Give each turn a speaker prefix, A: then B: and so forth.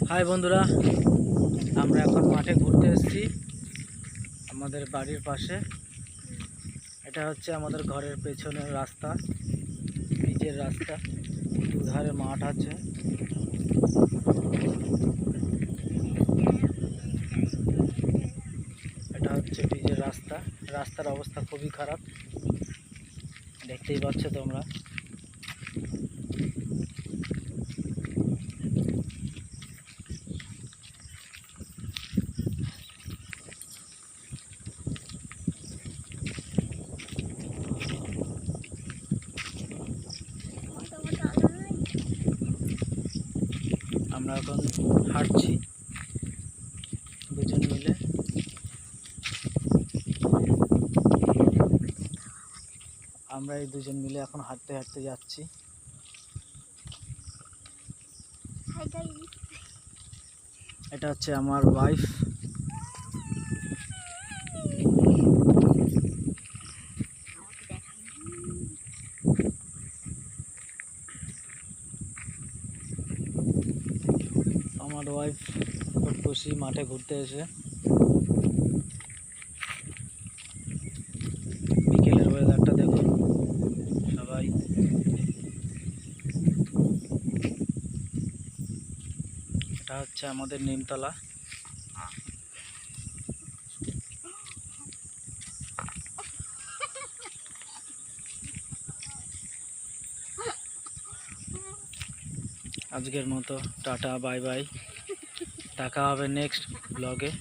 A: High বন্ধুরা, আমরা এখন মাঠে ঘুরতে এসেছি আমাদের বাড়ির পাশে। এটা হচ্ছে আমাদের ঘরের পেছনের রাস্তা, পিচের রাস্তা, দুধারে মাঠ আছে। এটা হচ্ছে পিচের রাস্তা। রাস্তার অবস্থা খুবই খারাপ, দেখতেই পাচ্ছ তোমরা। আমরা এখন হাঁটছি দুজন মিলে। আমরা এই দুজন মিলে এখন হাঁটতে হাঁটতে যাচ্ছি। এটা হচ্ছে আমার ওয়াইফ। আমার ওয়াইফ খুব খুশি মাঠে ঘুরতে এসে। বিকেলের ওয়েদারটা দেখুন সবাই। এটা হচ্ছে আমাদের নিমতলা। আজকের মতো টাটা, বাই বাই। দেখা হবে নেক্সট ব্লগে।